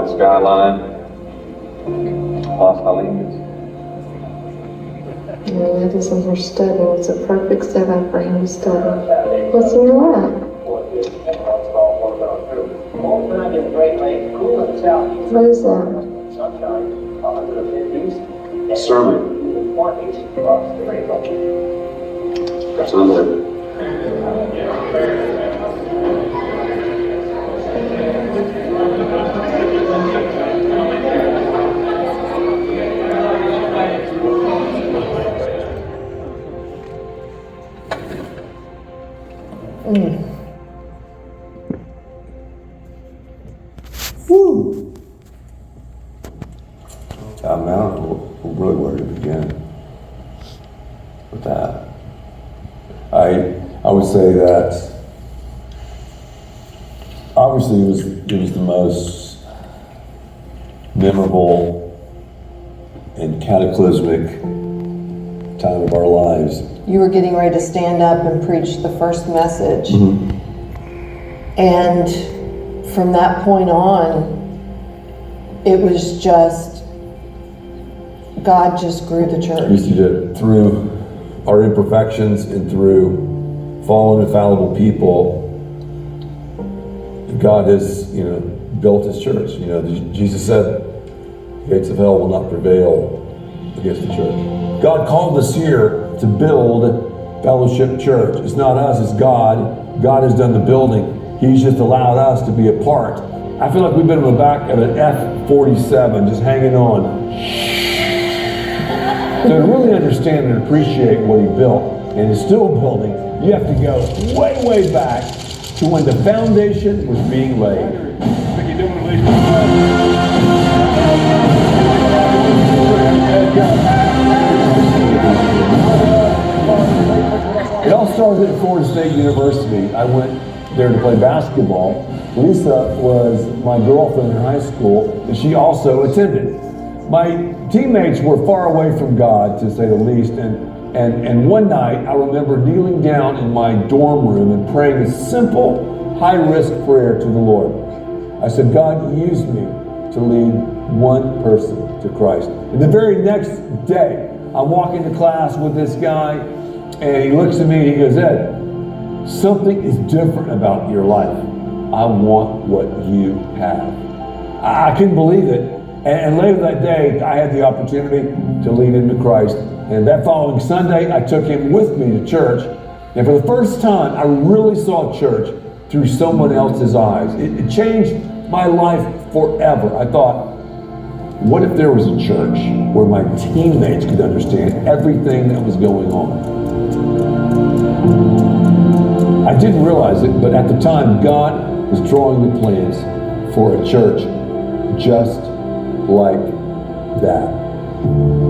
the skyline. Los Jaliscos. Yeah, this is her study. It's a perfect setup for him to study. What's in your lap? What is that? Sermon. That's unbelievable. Woo! I'm out. Really where to begin with that. I would say that obviously it was the most memorable and cataclysmic time of our lives. You were getting ready to stand up and preach the first message. Mm-hmm. And from that point on, it was just, God just grew the church. We see that through our imperfections and through fallen, infallible people, God has, built His church. Jesus said, "The gates of hell will not prevail against the church." God called us here to build Fellowship Church. It's not us, it's God. God has done the building. He's just allowed us to be a part. I feel like we've been in the back of an F-47, just hanging on. To really understand and appreciate what He built, and is still building, you have to go way, way back to when the foundation was being laid. It all started at Florida State University. I went there to play basketball. Lisa was my girlfriend in high school, and she also attended. My teammates were far away from God, to say the least, and one night I remember kneeling down in my dorm room and praying a simple, high-risk prayer to the Lord. I said, "God, use me to lead one person to Christ." And the very next day, I'm walking to class with this guy, and he looks at me and he goes, "Ed, something is different about your life. I want what you have." I couldn't believe it. And later that day, I had the opportunity to lead him to Christ. And that following Sunday, I took him with me to church. And for the first time, I really saw church through someone else's eyes. It changed my life forever. I thought, what if there was a church where my teammates could understand everything that was going on? I didn't realize it, but at the time, God was drawing the plans for a church just like that.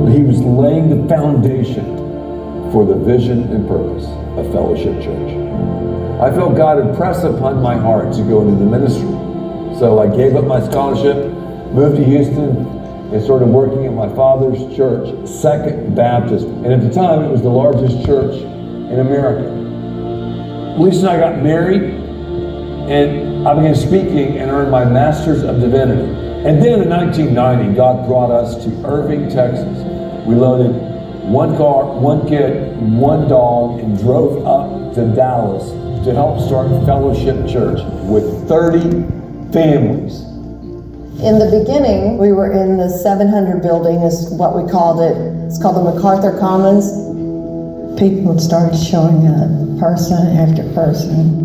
He was laying the foundation for the vision and purpose of Fellowship Church. I felt God impress upon my heart to go into the ministry. So I gave up my scholarship, moved to Houston, and started working at my father's church, Second Baptist. And at the time, it was the largest church in America. Lisa and I got married, and I began speaking and earned my Master's of Divinity. And then in 1990, God brought us to Irving, Texas. We loaded one car, one kid, one dog, and drove up to Dallas to help start Fellowship Church with 30 families. In the beginning, we were in the 700 building, is what we called it. It's called the MacArthur Commons. People started showing up, person after person.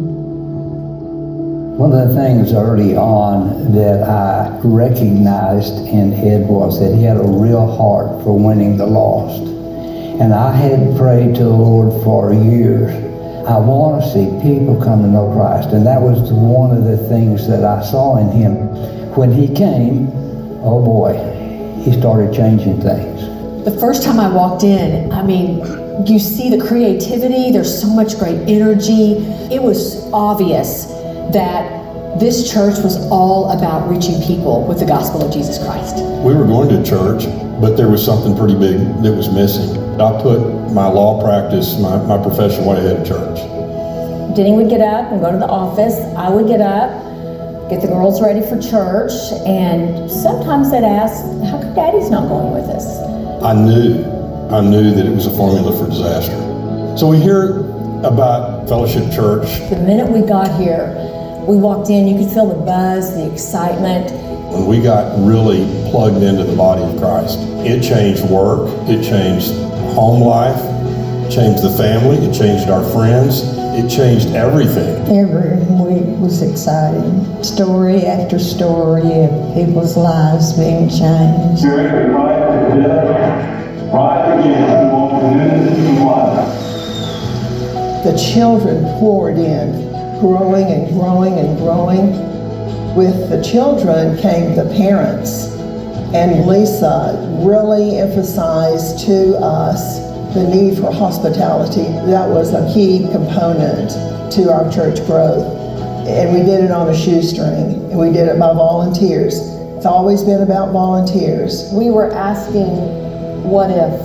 One of the things early on that I recognized in Ed was that he had a real heart for winning the lost. And I had prayed to the Lord for years. I want to see people come to know Christ. And that was one of the things that I saw in him. When he came, oh boy, he started changing things. The first time I walked in, you see the creativity, there's so much great energy. It was obvious that this church was all about reaching people with the gospel of Jesus Christ. We were going to church, but there was something pretty big that was missing. I put my law practice, my profession way ahead of church. Denny would get up and go to the office. I would get up, get the girls ready for church, and sometimes they'd ask, how come Daddy's not going with us? I knew that it was a formula for disaster. So we hear about Fellowship Church. The minute we got here, we walked in, you could feel the buzz, the excitement. When we got really plugged into the body of Christ, it changed work, it changed home life, it changed the family, it changed our friends, it changed everything. Every week was exciting. Story after story of people's lives being changed. The children poured in, growing and growing and growing. With the children came the parents, and Lisa really emphasized to us the need for hospitality. That was a key component to our church growth. And we did it on a shoestring, and we did it by volunteers. It's always been about volunteers. We were asking, what if?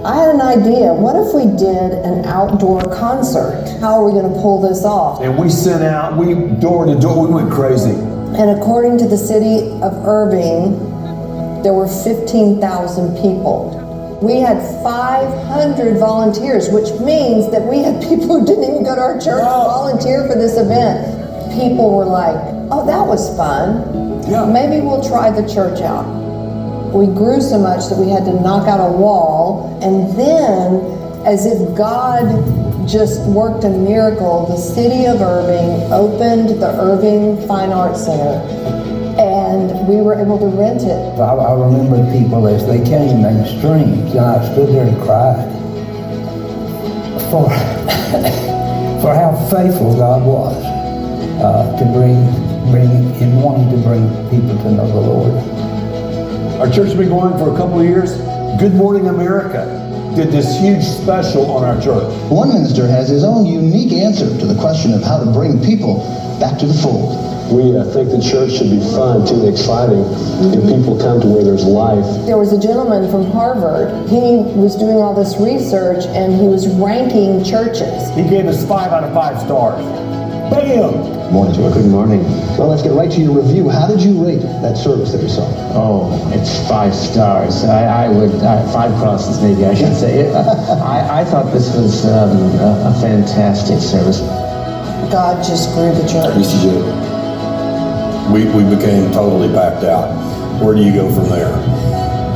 I had an idea. What if we did an outdoor concert? How are we going to pull this off? And we sent out, door to door, we went crazy. And according to the city of Irving, there were 15,000 people. We had 500 volunteers, which means that we had people who didn't even go to our church volunteer for this event. People were like, oh, that was fun. Yeah. Maybe we'll try the church out. We grew so much that we had to knock out a wall, and then, as if God just worked a miracle, the city of Irving opened the Irving Fine Arts Center, and we were able to rent it. I remember the people as they came in streams, and I stood there and cried for how faithful God was to bring in wanting to bring people to know the Lord. Our church has been going for a couple of years. Good Morning America did this huge special on our church. One minister has his own unique answer to the question of how to bring people back to the fold. We think the church should be fun, too exciting, and people come to where there's life. There was a gentleman from Harvard. He was doing all this research, and he was ranking churches. He gave us 5 out of 5 stars. Bam! Morning, Joe. Good morning. Well, let's get right to your review. How did you rate that service that you saw? Oh, it's 5 stars. I would 5 crosses, maybe I should say. I thought this was a fantastic service. God just grew the church. We became totally backed out. Where do you go from there?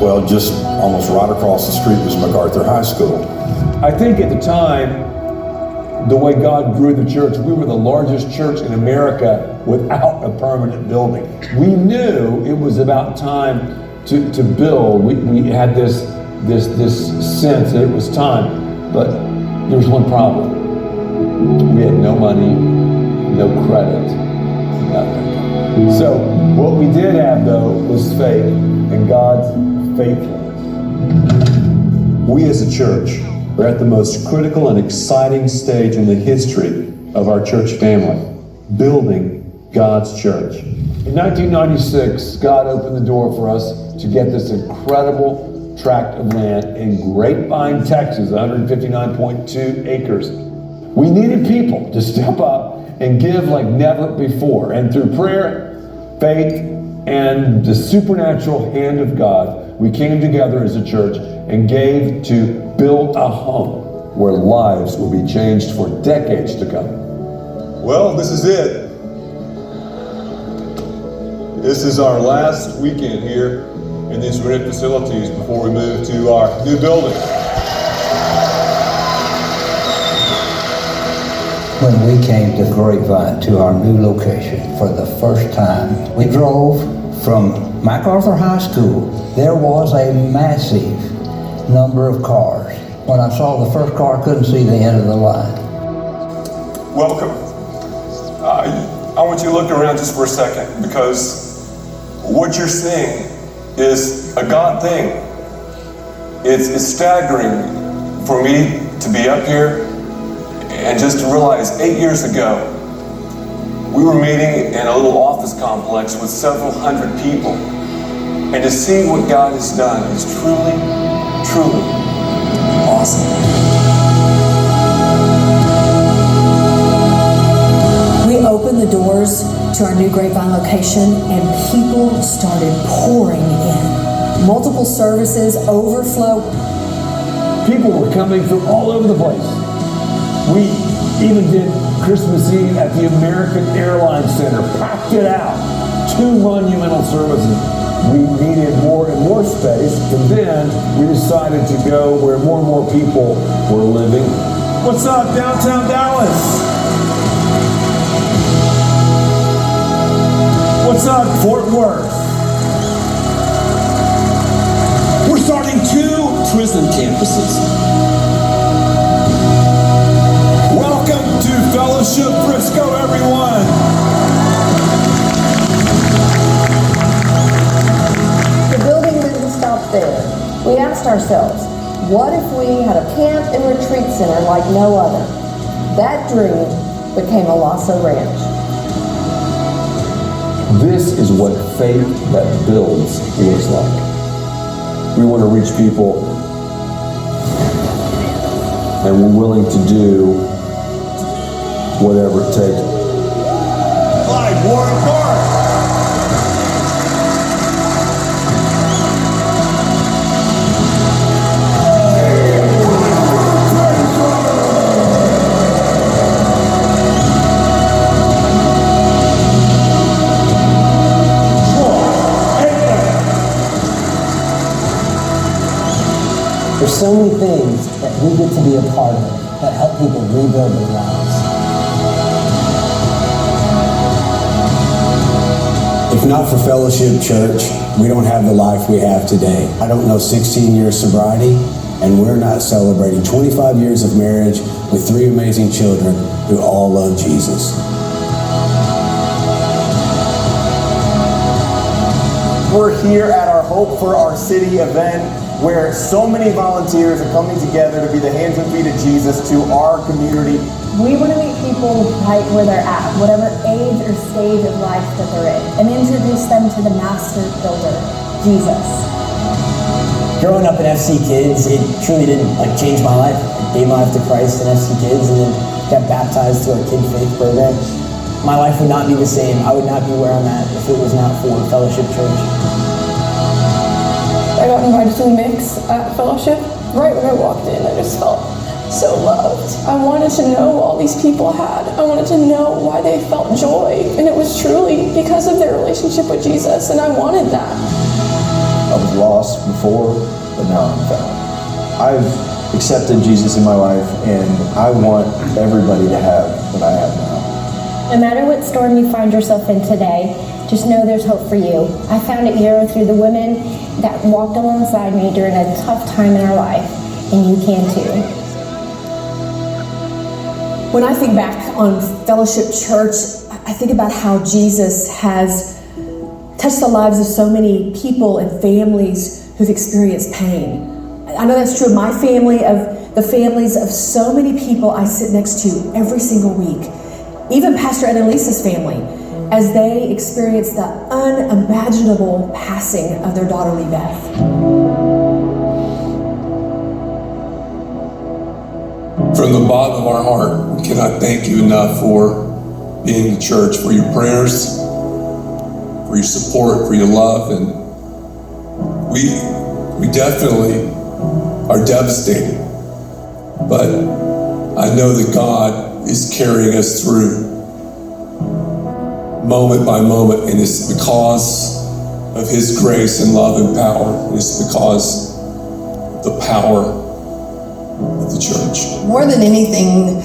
Well, just almost right across the street was MacArthur High School. I think at the time, the way God grew the church, we were the largest church in America without a permanent building. We knew it was about time to build. We had this sense that it was time, but there was one problem. We had no money, no credit, nothing. So what we did have, though, was faith and God's faithfulness. We as a church are at the most critical and exciting stage in the history of our church family, building God's church. In 1996, God opened the door for us to get this incredible tract of land in Grapevine, Texas, 159.2 acres. We needed people to step up and give like never before. And through prayer, faith, and the supernatural hand of God, we came together as a church and gave to build a home where lives will be changed for decades to come. Well, this is it. This is our last weekend here in these rented facilities before we move to our new building. When we came to Grapevine, to our new location for the first time, we drove from MacArthur High School. There was a massive number of cars. When I saw the first car, I couldn't see the end of the line. Welcome. I want you to look around just for a second, because what you're seeing is a God thing. It's staggering for me to be up here and just to realize 8 years ago, we were meeting in a little office complex with several hundred people. And to see what God has done is truly, truly awesome. We opened the doors to our new Grapevine location, and people started pouring in. Multiple services, overflow. People were coming from all over the place. We even did Christmas Eve at the American Airlines Center, packed it out. 2 monumental services. We needed more and more space, and then we decided to go where more and more people were living. What's up, downtown Dallas? What's up, Fort Worth? We're starting 2 prison campuses. Welcome to Fellowship Frisco, everyone. The building didn't stop there. We asked ourselves, what if we had a camp and retreat center like no other? That dream became Owasso Ranch. This is what faith that builds looks like. We want to reach people, and we're willing to do whatever it takes. Clyde Warren Park. There's so many things that we get to be a part of that help people rebuild their lives. If not for Fellowship Church, we don't have the life we have today. I don't know 16 years sobriety, and we're not celebrating 25 years of marriage with 3 amazing children who all love Jesus. We're here at our Hope for Our City event, where so many volunteers are coming together to be the hands and feet of Jesus to our community. We want to meet people right where they're at, whatever age or stage of life that they're in, and introduce them to the master builder, Jesus. Growing up in FC Kids, it truly didn't change my life. I gave my life to Christ in FC Kids and then got baptized to our Kid Faith program. My life would not be the same. I would not be where I'm at if it was not for Fellowship Church. I got invited to the mix at Fellowship. Right when I walked in, I just felt so loved. I wanted to know what all these people had. I wanted to know why they felt joy. And it was truly because of their relationship with Jesus, and I wanted that. I was lost before, but now I'm found. I've accepted Jesus in my life, and I want everybody to have what I have now. No matter what storm you find yourself in today, just know there's hope for you. I found it here through the women that walked alongside me during a tough time in our life, and you can too. When I think back on Fellowship Church, I think about how Jesus has touched the lives of so many people and families who've experienced pain. I know that's true of my family, of the families of so many people I sit next to every single week. Even Pastor Ed and Lisa's family, as they experience the unimaginable passing of their daughter, Lee Beth. From the bottom of our heart, we cannot thank you enough for being the church, for your prayers, for your support, for your love, and we definitely are devastated. But I know that God is carrying us through moment by moment, and it's because of His grace and love and power. And it's because of the power of the church. More than anything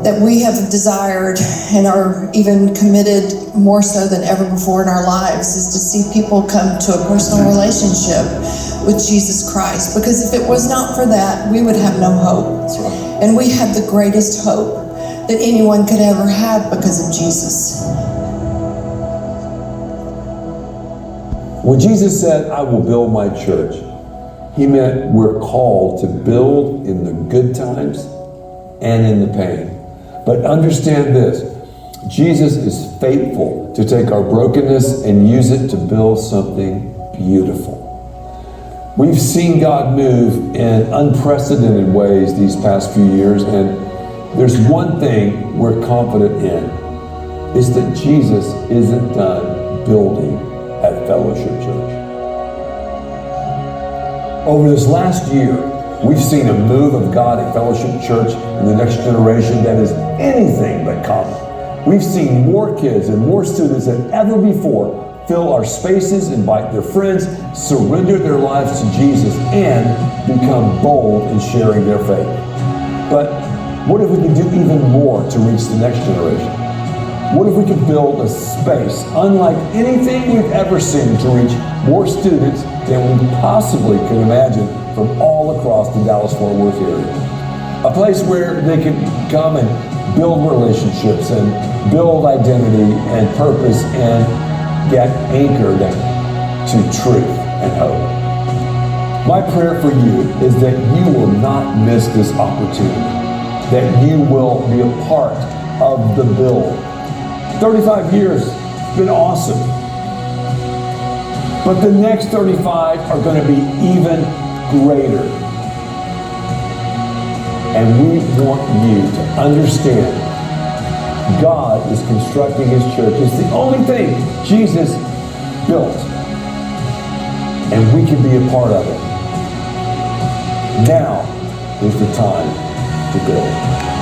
that we have desired and are even committed more so than ever before in our lives is to see people come to a personal relationship with Jesus Christ. Because if it was not for that, we would have no hope. That's right. And we have the greatest hope that anyone could ever have because of Jesus. When Jesus said, I will build my church, He meant we're called to build in the good times and in the pain. But understand this, Jesus is faithful to take our brokenness and use it to build something beautiful. We've seen God move in unprecedented ways these past few years, and there's one thing we're confident in. is that Jesus isn't done building at Fellowship Church. Over this last year, we've seen a move of God at Fellowship Church in the next generation that is anything but common. We've seen more kids and more students than ever before fill our spaces, invite their friends, surrender their lives to Jesus, and become bold in sharing their faith. But what if we could do even more to reach the next generation? What if we could build a space unlike anything we've ever seen to reach more students than we possibly could imagine from all across the Dallas-Fort Worth area? A place where they could come and build relationships and build identity and purpose and get anchored to truth and hope. My prayer for you is that you will not miss this opportunity, that you will be a part of the build. 35 years has been awesome. But the next 35 are going to be even greater. And we want you to understand God is constructing His church. It's the only thing Jesus built. And we can be a part of it. Now is the time to build.